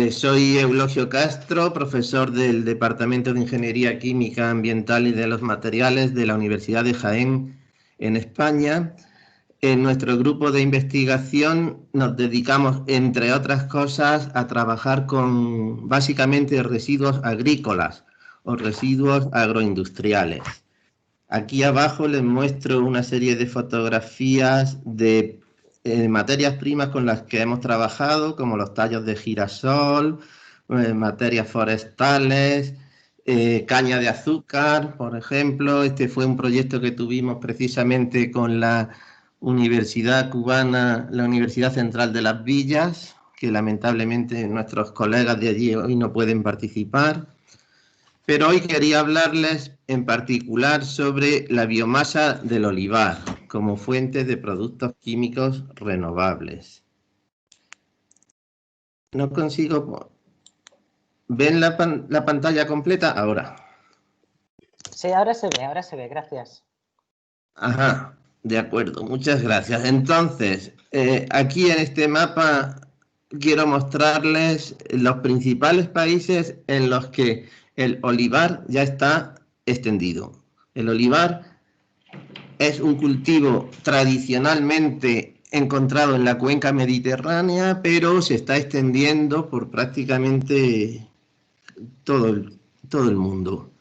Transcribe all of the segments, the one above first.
Soy Eulogio Castro, profesor del Departamento de Ingeniería Química Ambiental y de los Materiales de la Universidad de Jaén, en España. En nuestro grupo de investigación nos dedicamos, entre otras cosas, a trabajar con básicamente residuos agrícolas o residuos agroindustriales. Aquí abajo les muestro una serie de fotografías de materias primas con las que hemos trabajado, como los tallos de girasol, materias forestales, caña de azúcar, por ejemplo. Este fue un proyecto que tuvimos precisamente con la Universidad Cubana, la Universidad Central de Las Villas, que lamentablemente nuestros colegas de allí hoy no pueden participar. Pero hoy quería hablarles en particular sobre la biomasa del olivar como fuente de productos químicos renovables. No consigo... ¿Ven la pantalla completa? Ahora. Sí, ahora se ve, gracias. Ajá, de acuerdo, muchas gracias. Entonces, aquí en este mapa quiero mostrarles los principales países en los que el olivar ya está extendido. El olivar es un cultivo tradicionalmente encontrado en la cuenca mediterránea, pero se está extendiendo por prácticamente todo el mundo.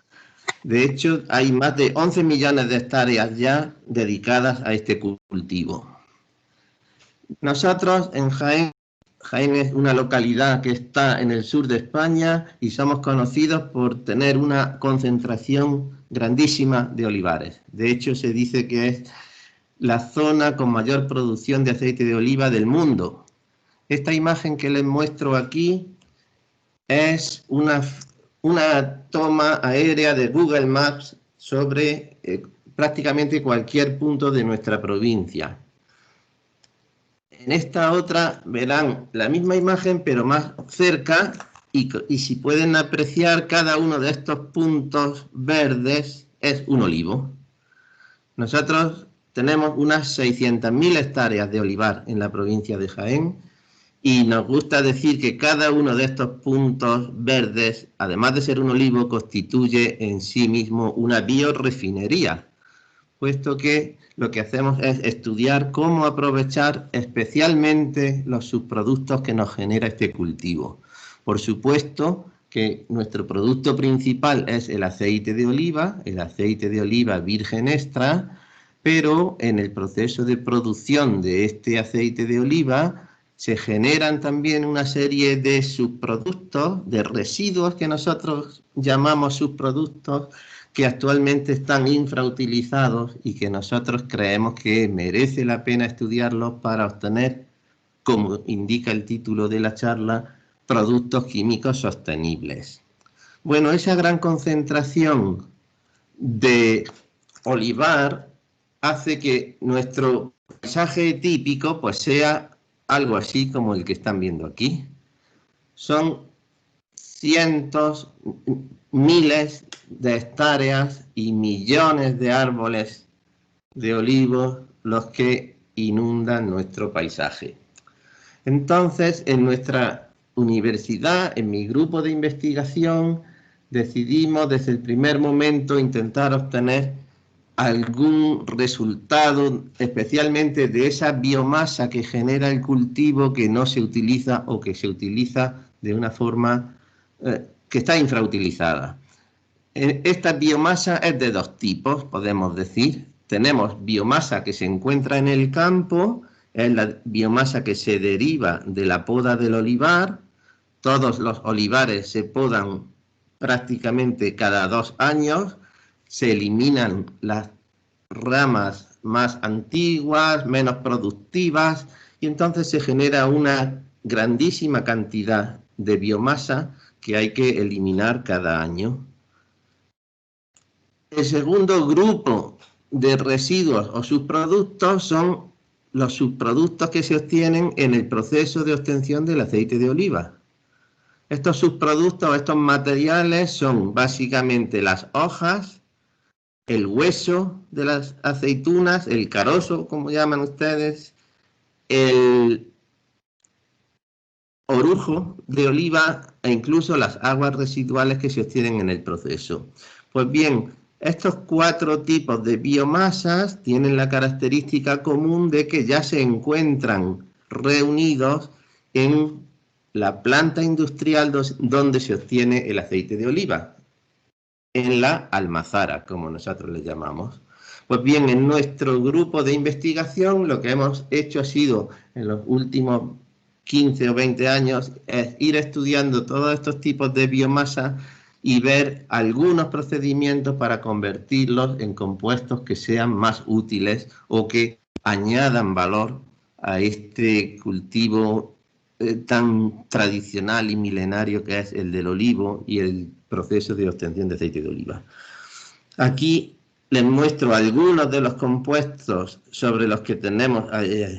De hecho, hay más de 11 millones de hectáreas ya dedicadas a este cultivo. Nosotros en Jaén, Jaén es una localidad que está en el sur de España y somos conocidos por tener una concentración grandísima de olivares. De hecho, se dice que es la zona con mayor producción de aceite de oliva del mundo. Esta imagen que les muestro aquí es una toma aérea de Google Maps sobre prácticamente cualquier punto de nuestra provincia. En esta otra verán la misma imagen pero más cerca y si pueden apreciar, cada uno de estos puntos verdes es un olivo. Nosotros tenemos unas 600.000 hectáreas de olivar en la provincia de Jaén y nos gusta decir que cada uno de estos puntos verdes, además de ser un olivo, constituye en sí mismo una biorefinería, puesto que lo que hacemos es estudiar cómo aprovechar especialmente los subproductos que nos genera este cultivo. Por supuesto que nuestro producto principal es el aceite de oliva virgen extra, pero en el proceso de producción de este aceite de oliva se generan también una serie de subproductos, de residuos que nosotros llamamos subproductos, que actualmente están infrautilizados y que nosotros creemos que merece la pena estudiarlos para obtener, como indica el título de la charla, productos químicos sostenibles. Bueno, esa gran concentración de olivar hace que nuestro paisaje típico pues sea algo así como el que están viendo aquí. Son cientos, miles de hectáreas y millones de árboles de olivos los que inundan nuestro paisaje. Entonces, en nuestra universidad, en mi grupo de investigación, decidimos desde el primer momento intentar obtener algún resultado, especialmente de esa biomasa que genera el cultivo que no se utiliza o que se utiliza de una forma que está infrautilizada. Esta biomasa es de dos tipos, podemos decir. Tenemos biomasa que se encuentra en el campo, es la biomasa que se deriva de la poda del olivar. Todos los olivares se podan prácticamente cada 2 años, se eliminan las ramas más antiguas, menos productivas, y entonces se genera una grandísima cantidad de biomasa que hay que eliminar cada año. El segundo grupo de residuos o subproductos son los subproductos que se obtienen en el proceso de obtención del aceite de oliva. Estos subproductos, estos materiales son básicamente las hojas, el hueso de las aceitunas, el carozo, como llaman ustedes, orujo de oliva e incluso las aguas residuales que se obtienen en el proceso. Pues bien, estos 4 tipos de biomasas tienen la característica común de que ya se encuentran reunidos en la planta industrial donde se obtiene el aceite de oliva, en la almazara, como nosotros le llamamos. Pues bien, en nuestro grupo de investigación lo que hemos hecho ha sido, en los últimos 15 o 20 años, es ir estudiando todos estos tipos de biomasa y ver algunos procedimientos para convertirlos en compuestos que sean más útiles o que añadan valor a este cultivo tan tradicional y milenario que es el del olivo y el proceso de obtención de aceite de oliva. Aquí les muestro algunos de los compuestos sobre los que tenemos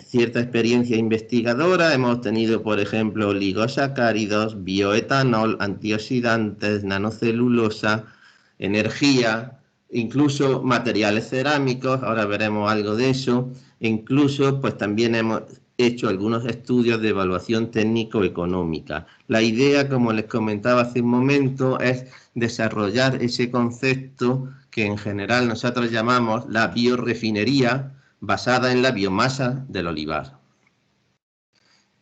cierta experiencia investigadora. Hemos tenido, por ejemplo, oligosacáridos, bioetanol, antioxidantes, nanocelulosa, energía, incluso materiales cerámicos, ahora veremos algo de eso. Incluso, pues también hemos hecho algunos estudios de evaluación técnico-económica. La idea, como les comentaba hace un momento, es desarrollar ese concepto que en general nosotros llamamos la biorefinería, basada en la biomasa del olivar.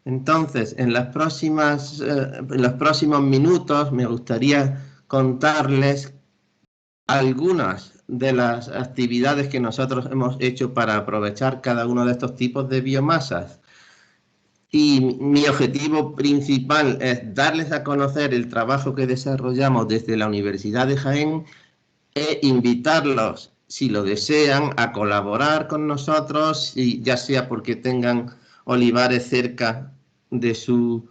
Entonces, en los próximos minutos me gustaría contarles algunas de las actividades que nosotros hemos hecho para aprovechar cada uno de estos tipos de biomasas. Y mi objetivo principal es darles a conocer el trabajo que desarrollamos desde la Universidad de Jaén e invitarlos, si lo desean, a colaborar con nosotros, ya sea porque tengan olivares cerca de su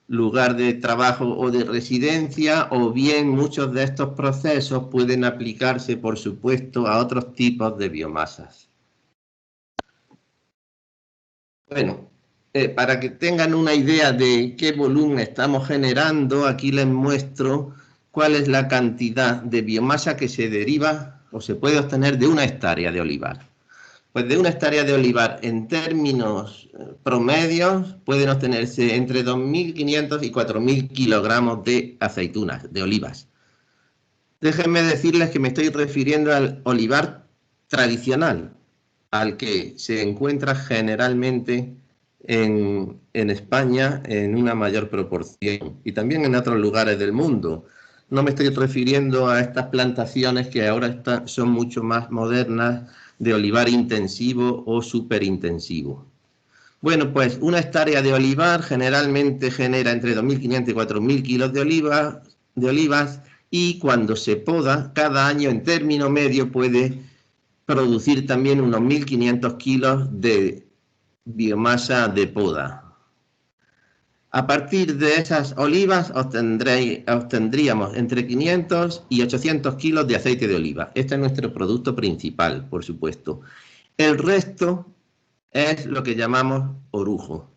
lugar de trabajo o de residencia, o bien muchos de estos procesos pueden aplicarse, por supuesto, a otros tipos de biomasas. Bueno, para que tengan una idea de qué volumen estamos generando, aquí les muestro cuál es la cantidad de biomasa que se deriva o se puede obtener de una hectárea de olivar. Pues de una hectárea de olivar, en términos promedios, pueden obtenerse entre 2.500 y 4.000 kilogramos de aceitunas, de olivas. Déjenme decirles que me estoy refiriendo al olivar tradicional, al que se encuentra generalmente en España en una mayor proporción y también en otros lugares del mundo. No me estoy refiriendo a estas plantaciones que ahora son mucho más modernas, de olivar intensivo o superintensivo. Bueno, pues una hectárea de olivar generalmente genera entre 2.500 y 4.000 kilos de olivas, y cuando se poda, cada año en término medio puede producir también unos 1.500 kilos de biomasa de poda. A partir de esas olivas obtendríamos entre 500 y 800 kilos de aceite de oliva. Este es nuestro producto principal, por supuesto. El resto es lo que llamamos orujo.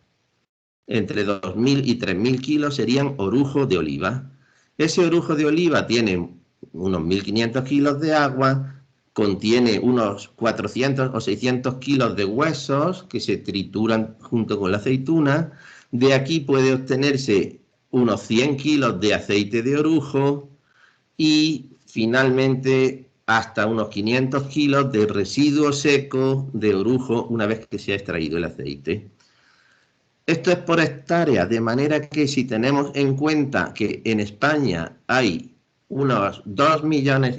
Entre 2.000 y 3.000 kilos serían orujo de oliva. Ese orujo de oliva tiene unos 1.500 kilos de agua, contiene unos 400 o 600 kilos de huesos que se trituran junto con la aceituna. De aquí puede obtenerse unos 100 kilos de aceite de orujo y finalmente hasta unos 500 kilos de residuo seco de orujo una vez que se ha extraído el aceite. Esto es por hectárea, de manera que si tenemos en cuenta que en España hay unos 2,5 millones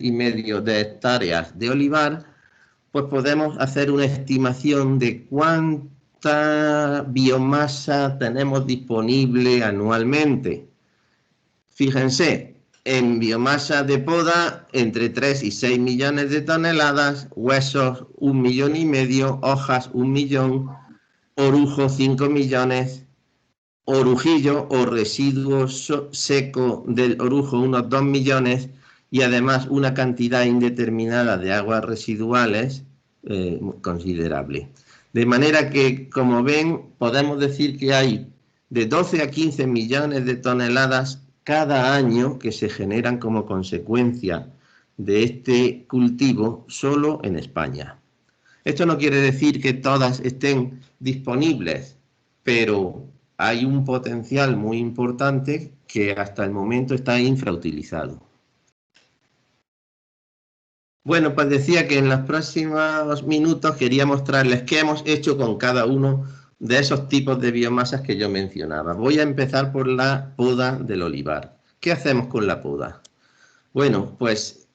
de hectáreas de olivar, pues podemos hacer una estimación de cuánta biomasa tenemos disponible anualmente. Fíjense, en biomasa de poda entre 3 y 6 millones de toneladas, huesos 1,5 millones, hojas 1 millón, orujo 5 millones, orujillo o residuo seco del orujo unos 2 millones y además una cantidad indeterminada de aguas residuales considerable. De manera que, como ven, podemos decir que hay de 12 a 15 millones de toneladas cada año que se generan como consecuencia de este cultivo solo en España. Esto no quiere decir que todas estén disponibles, pero hay un potencial muy importante que hasta el momento está infrautilizado. Bueno, pues decía que en los próximos minutos quería mostrarles qué hemos hecho con cada uno de esos tipos de biomasas que yo mencionaba. Voy a empezar por la poda del olivar. ¿Qué hacemos con la poda? Bueno, pues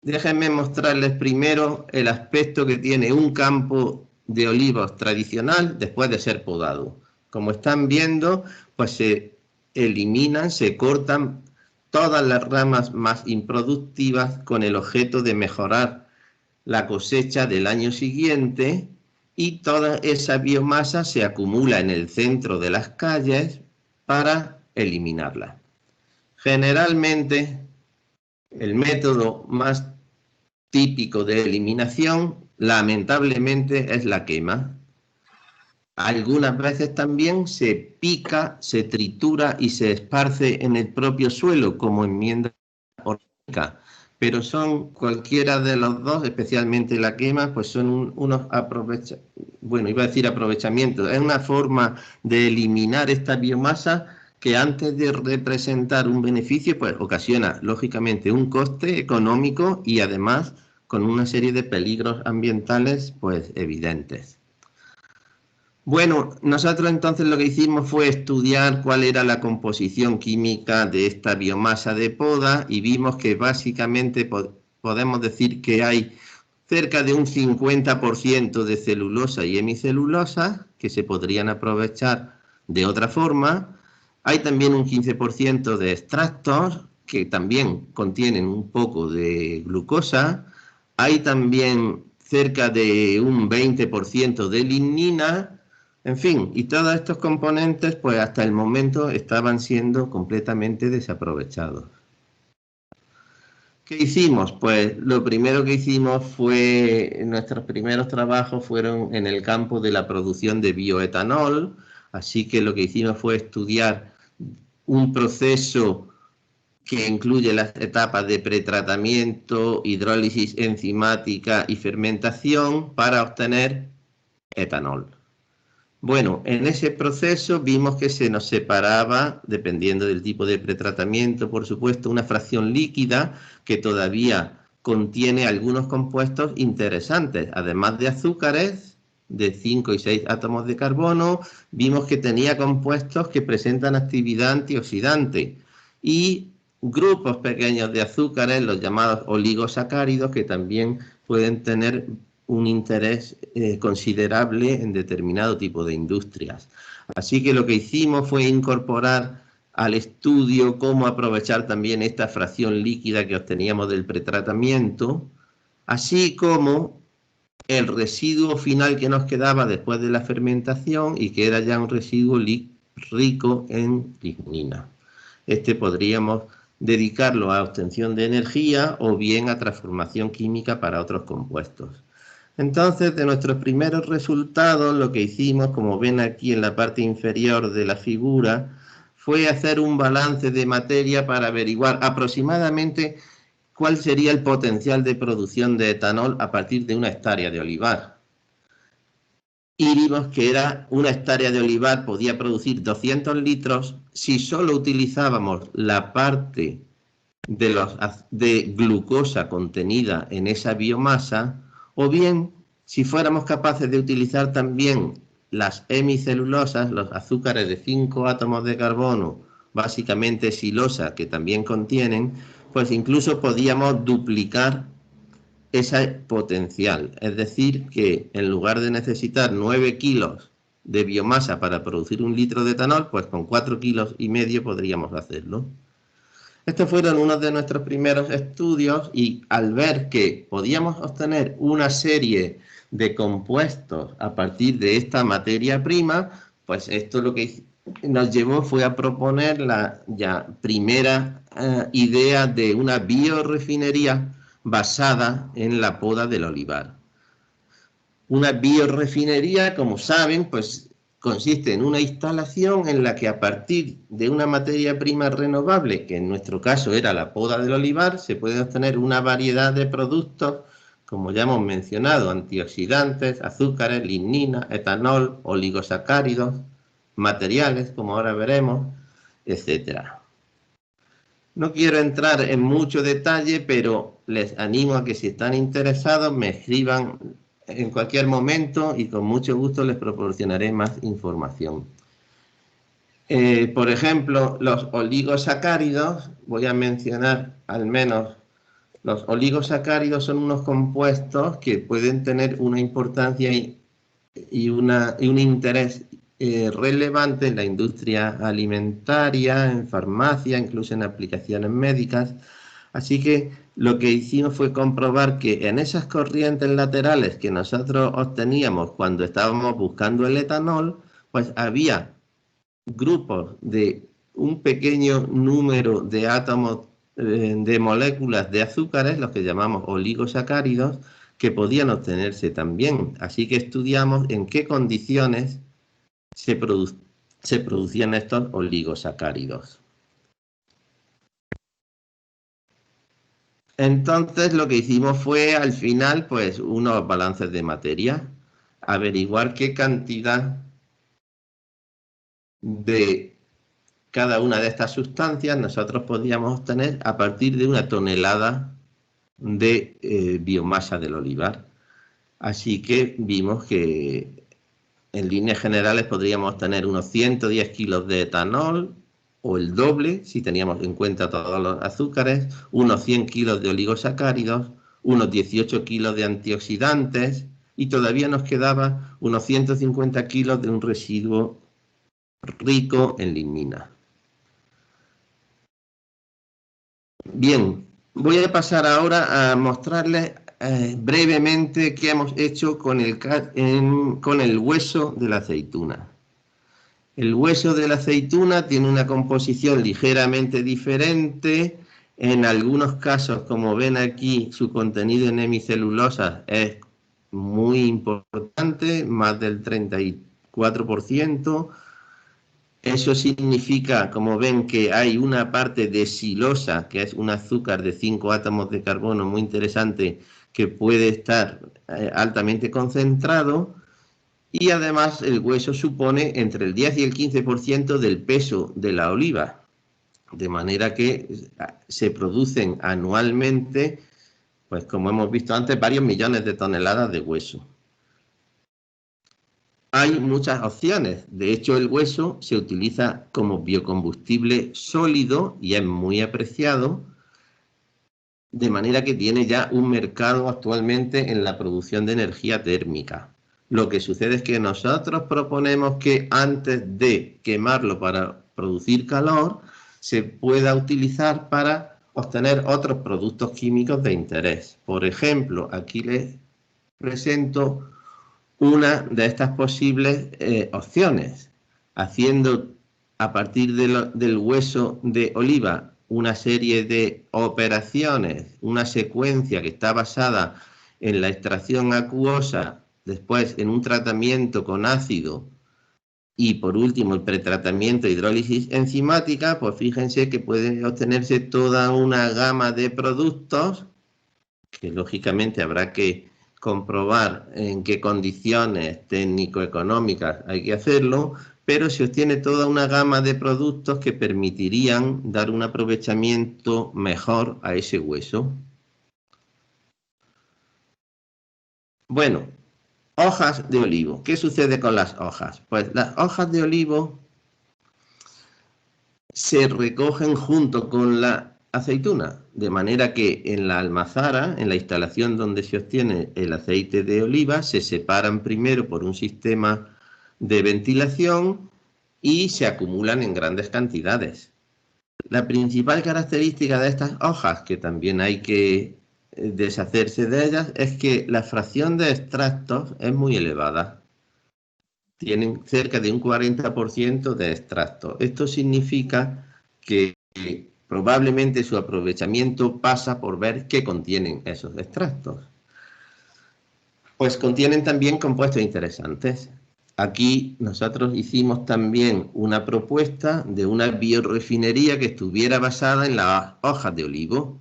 déjenme mostrarles primero el aspecto que tiene un campo de olivos tradicional después de ser podado. Como están viendo, pues se eliminan, se cortan todas las ramas más improductivas con el objeto de mejorar la cosecha del año siguiente, y toda esa biomasa se acumula en el centro de las calles para eliminarla. Generalmente, el método más típico de eliminación, lamentablemente, es la quema. Algunas veces también se pica, se tritura y se esparce en el propio suelo como enmienda orgánica, pero son cualquiera de los dos, especialmente la quema, pues son unos aprovechamientos. Es una forma de eliminar esta biomasa que antes de representar un beneficio, pues ocasiona lógicamente un coste económico y además con una serie de peligros ambientales pues evidentes. Bueno, nosotros entonces lo que hicimos fue estudiar cuál era la composición química de esta biomasa de poda y vimos que básicamente podemos decir que hay cerca de un 50% de celulosa y hemicelulosa que se podrían aprovechar de otra forma. Hay también un 15% de extractos que también contienen un poco de glucosa. Hay también cerca de un 20% de lignina. En fin, y todos estos componentes, pues hasta el momento estaban siendo completamente desaprovechados. ¿Qué hicimos? Pues lo primero que hicimos fue, nuestros primeros trabajos fueron en el campo de la producción de bioetanol, así que lo que hicimos fue estudiar un proceso que incluye las etapas de pretratamiento, hidrólisis enzimática y fermentación para obtener etanol. Bueno, en ese proceso vimos que se nos separaba, dependiendo del tipo de pretratamiento, por supuesto, una fracción líquida que todavía contiene algunos compuestos interesantes. Además de azúcares de 5 y 6 átomos de carbono, vimos que tenía compuestos que presentan actividad antioxidante y grupos pequeños de azúcares, los llamados oligosacáridos, que también pueden tener un interés considerable en determinado tipo de industrias. Así que lo que hicimos fue incorporar al estudio cómo aprovechar también esta fracción líquida que obteníamos del pretratamiento, así como el residuo final que nos quedaba después de la fermentación y que era ya un residuo rico en lignina. Este podríamos dedicarlo a obtención de energía o bien a transformación química para otros compuestos. Entonces, de nuestros primeros resultados, lo que hicimos, como ven aquí en la parte inferior de la figura, fue hacer un balance de materia para averiguar aproximadamente cuál sería el potencial de producción de etanol a partir de una hectárea de olivar. Y vimos que una hectárea de olivar podía producir 200 litros si solo utilizábamos la parte de glucosa contenida en esa biomasa, o bien si fuéramos capaces de utilizar también las hemicelulosas, los azúcares de 5 átomos de carbono, básicamente silosa, que también contienen, pues incluso podíamos duplicar ese potencial. Es decir, que en lugar de necesitar 9 kilos de biomasa para producir 1 litro de etanol, pues con 4,5 kilos podríamos hacerlo. Estos fueron unos de nuestros primeros estudios y al ver que podíamos obtener una serie de compuestos a partir de esta materia prima, pues esto lo que nos llevó fue a proponer la ya primera idea de una biorefinería basada en la poda del olivar. Una biorefinería, como saben, pues consiste en una instalación en la que a partir de una materia prima renovable, que en nuestro caso era la poda del olivar, se puede obtener una variedad de productos, como ya hemos mencionado, antioxidantes, azúcares, lignina, etanol, oligosacáridos, materiales, como ahora veremos, etcétera. No quiero entrar en mucho detalle, pero les animo a que si están interesados me escriban en cualquier momento y con mucho gusto les proporcionaré más información. Por ejemplo, los oligosacáridos, voy a mencionar al menos, los oligosacáridos son unos compuestos que pueden tener una importancia y un interés relevante en la industria alimentaria, en farmacia, incluso en aplicaciones médicas. Así que lo que hicimos fue comprobar que en esas corrientes laterales que nosotros obteníamos cuando estábamos buscando el etanol, pues había grupos de un pequeño número de átomos de moléculas de azúcares, los que llamamos oligosacáridos, que podían obtenerse también. Así que estudiamos en qué condiciones se producían estos oligosacáridos. Entonces lo que hicimos fue al final pues unos balances de materia, averiguar qué cantidad de cada una de estas sustancias nosotros podíamos obtener a partir de 1 tonelada de biomasa del olivar. Así que vimos que en líneas generales podríamos obtener unos 110 kilos de etanol, o el doble, si teníamos en cuenta todos los azúcares, unos 100 kilos de oligosacáridos, unos 18 kilos de antioxidantes, y todavía nos quedaba unos 150 kilos de un residuo rico en lignina. Bien, voy a pasar ahora a mostrarles brevemente qué hemos hecho con el hueso de la aceituna. El hueso de la aceituna tiene una composición ligeramente diferente. En algunos casos, como ven aquí, su contenido en hemicelulosa es muy importante, más del 34%. Eso significa, como ven, que hay una parte de silosa, que es un azúcar de 5 átomos de carbono muy interesante, que puede estar altamente concentrado. Y además el hueso supone entre el 10 y el 15% del peso de la oliva, de manera que se producen anualmente, pues como hemos visto antes, varios millones de toneladas de hueso. Hay muchas opciones. De hecho, el hueso se utiliza como biocombustible sólido y es muy apreciado, de manera que tiene ya un mercado actualmente en la producción de energía térmica. Lo que sucede es que nosotros proponemos que antes de quemarlo para producir calor, se pueda utilizar para obtener otros productos químicos de interés. Por ejemplo, aquí les presento una de estas posibles opciones, haciendo a partir del hueso de oliva una serie de operaciones, una secuencia que está basada en la extracción acuosa, después en un tratamiento con ácido y por último el pretratamiento de hidrólisis enzimática, pues fíjense que puede obtenerse toda una gama de productos que lógicamente habrá que comprobar en qué condiciones técnico-económicas hay que hacerlo, pero se obtiene toda una gama de productos que permitirían dar un aprovechamiento mejor a ese hueso. Bueno, hojas de olivo. ¿Qué sucede con las hojas? Pues las hojas de olivo se recogen junto con la aceituna, de manera que en la almazara, en la instalación donde se obtiene el aceite de oliva, se separan primero por un sistema de ventilación y se acumulan en grandes cantidades. La principal característica de estas hojas, que también hay que deshacerse de ellas, es que la fracción de extractos es muy elevada. Tienen cerca de un 40% de extractos. Esto significa que probablemente su aprovechamiento pasa por ver qué contienen esos extractos. Pues contienen también compuestos interesantes. Aquí nosotros hicimos también una propuesta de una biorefinería que estuviera basada en las hojas de olivo,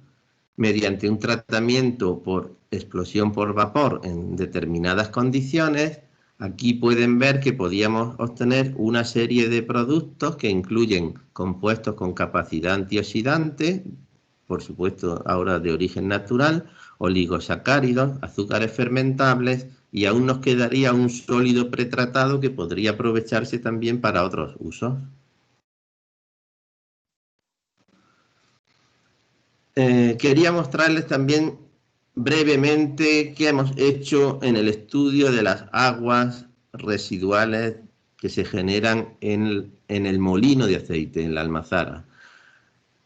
mediante un tratamiento por explosión por vapor en determinadas condiciones, Aquí pueden ver que podíamos obtener una serie de productos que incluyen compuestos con capacidad antioxidante, por supuesto ahora de origen natural, oligosacáridos, azúcares fermentables, y aún nos quedaría un sólido pretratado que podría aprovecharse también para otros usos. Quería mostrarles también brevemente qué hemos hecho en el estudio de las aguas residuales que se generan en el molino de aceite, en la almazara.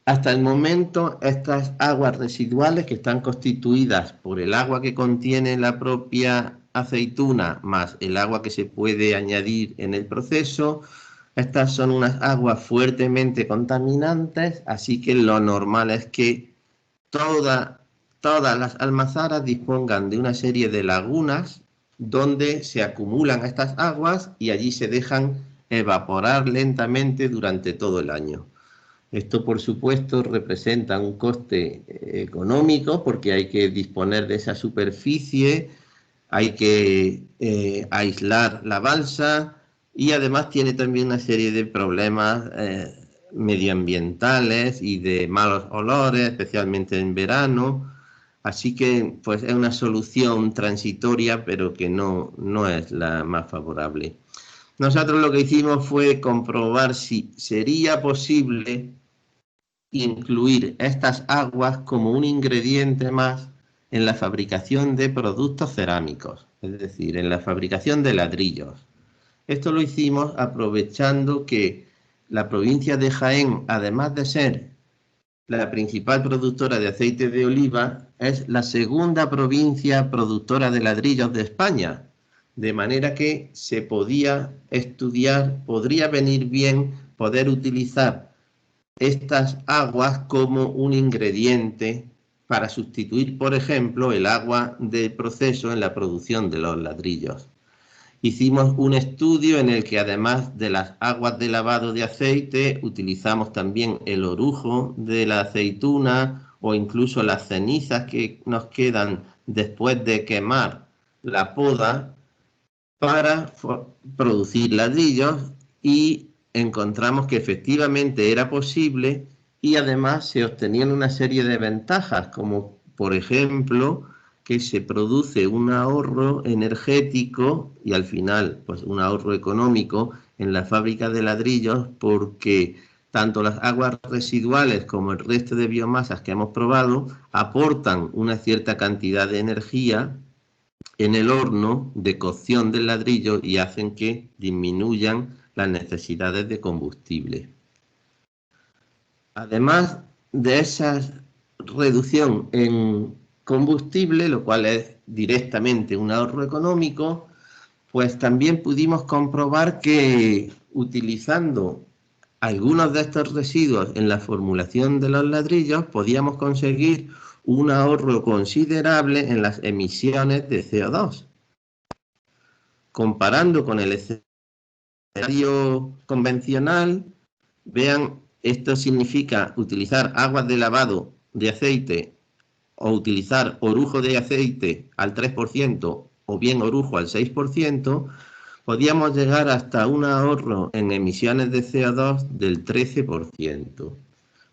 Hasta el momento, estas aguas residuales, que están constituidas por el agua que contiene la propia aceituna más el agua que se puede añadir en el proceso, estas son unas aguas fuertemente contaminantes, así que lo normal es que todas las almazaras dispongan de una serie de lagunas donde se acumulan estas aguas y allí se dejan evaporar lentamente durante todo el año. Esto, por supuesto, representa un coste económico porque hay que disponer de esa superficie, hay que aislar la balsa y además tiene también una serie de problemas medioambientales y de malos olores, especialmente en verano. Así que pues es una solución transitoria, pero que no es la más favorable. Nosotros lo que hicimos fue comprobar si sería posible incluir estas aguas como un ingrediente más en la fabricación de productos cerámicos, es decir, en la fabricación de ladrillos. Esto lo hicimos aprovechando que la provincia de Jaén, además de ser la principal productora de aceite de oliva, es la segunda provincia productora de ladrillos de España, de manera que se podía estudiar, podría venir bien poder utilizar estas aguas como un ingrediente para sustituir, por ejemplo, el agua del proceso en la producción de los ladrillos. Hicimos un estudio en el que además de las aguas de lavado de aceite, utilizamos también el orujo de la aceituna o incluso las cenizas que nos quedan después de quemar la poda para producir ladrillos, y encontramos que efectivamente era posible y además se obtenían una serie de ventajas, como por ejemplo que se produce un ahorro energético y al final pues un ahorro económico en la fábrica de ladrillos, porque tanto las aguas residuales como el resto de biomasas que hemos probado aportan una cierta cantidad de energía en el horno de cocción del ladrillo y hacen que disminuyan las necesidades de combustible. Además de esa reducción en combustible, lo cual es directamente un ahorro económico, pues también pudimos comprobar que utilizando algunos de estos residuos en la formulación de los ladrillos podíamos conseguir un ahorro considerable en las emisiones de CO2. Comparando con el escenario convencional, vean, esto significa utilizar aguas de lavado de aceite o utilizar orujo de aceite al 3% o bien orujo al 6%, podíamos llegar hasta un ahorro en emisiones de CO2 del 13%,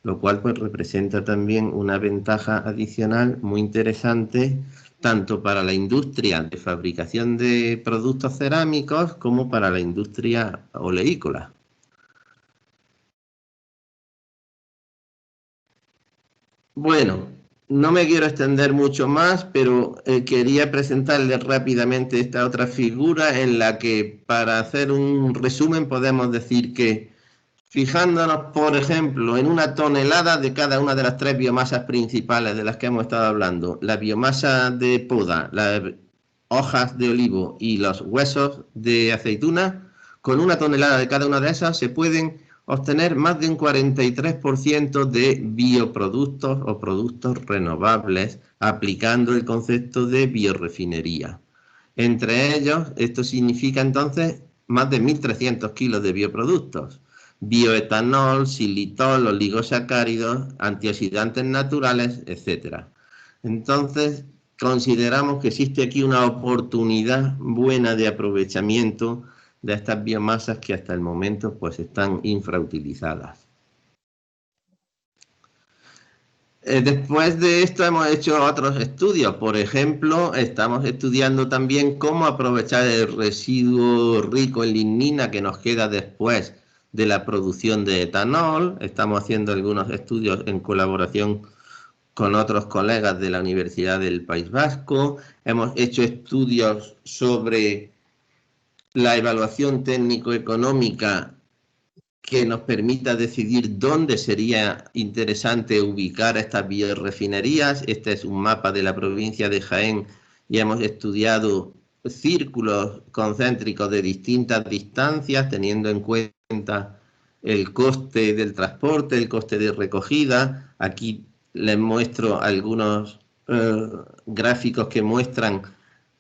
lo cual pues representa también una ventaja adicional muy interesante tanto para la industria de fabricación de productos cerámicos como para la industria oleícola. Bueno, no me quiero extender mucho más, pero quería presentarles rápidamente esta otra figura en la que, para hacer un resumen, podemos decir que, fijándonos, por ejemplo, en una tonelada de cada una de las tres biomasas principales de las que hemos estado hablando, la biomasa de poda, las hojas de olivo y los huesos de aceituna, con una tonelada de cada una de esas se pueden obtener más de un 43% de bioproductos o productos renovables, aplicando el concepto de biorefinería. Entre ellos, esto significa entonces más de 1.300 kilos de bioproductos: bioetanol, xilitol, oligosacáridos, antioxidantes naturales, etc. Entonces, consideramos que existe aquí una oportunidad buena de aprovechamiento de estas biomasas que hasta el momento pues están infrautilizadas. Después de esto hemos hecho otros estudios. Por ejemplo, estamos estudiando también cómo aprovechar el residuo rico en lignina que nos queda después de la producción de etanol. Estamos haciendo algunos estudios en colaboración con otros colegas de la Universidad del País Vasco. Hemos hecho estudios sobre la evaluación técnico-económica que nos permita decidir dónde sería interesante ubicar estas biorefinerías. Este es un mapa de la provincia de Jaén y hemos estudiado círculos concéntricos de distintas distancias, teniendo en cuenta el coste del transporte, el coste de recogida. Aquí les muestro algunos gráficos que muestran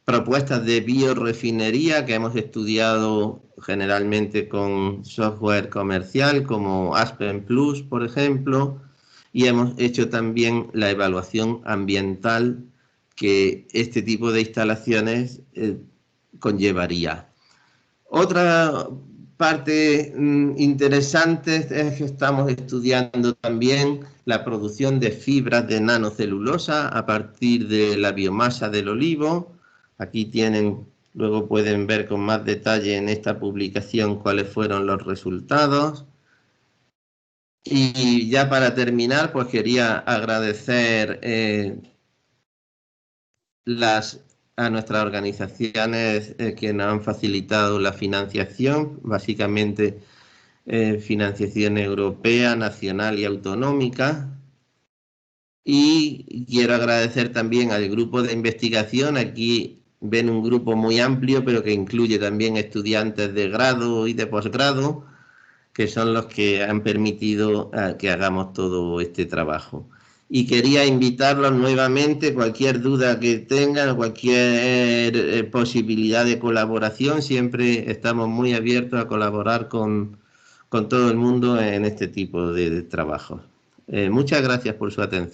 propuestas de biorefinería que hemos estudiado generalmente con software comercial como Aspen Plus, por ejemplo, y hemos hecho también la evaluación ambiental que este tipo de instalaciones conllevaría. Otra parte interesante es que estamos estudiando también la producción de fibras de nanocelulosa a partir de la biomasa del olivo. Aquí tienen, luego pueden ver con más detalle en esta publicación cuáles fueron los resultados. Y ya para terminar, pues quería agradecer a nuestras organizaciones que nos han facilitado la financiación, básicamente financiación europea, nacional y autonómica. Y quiero agradecer también al grupo de investigación. Aquí ven un grupo muy amplio, pero que incluye también estudiantes de grado y de posgrado, que son los que han permitido que hagamos todo este trabajo. Y quería invitarlos nuevamente, cualquier duda que tengan, cualquier posibilidad de colaboración, siempre estamos muy abiertos a colaborar con todo el mundo en este tipo de trabajos. Muchas gracias por su atención.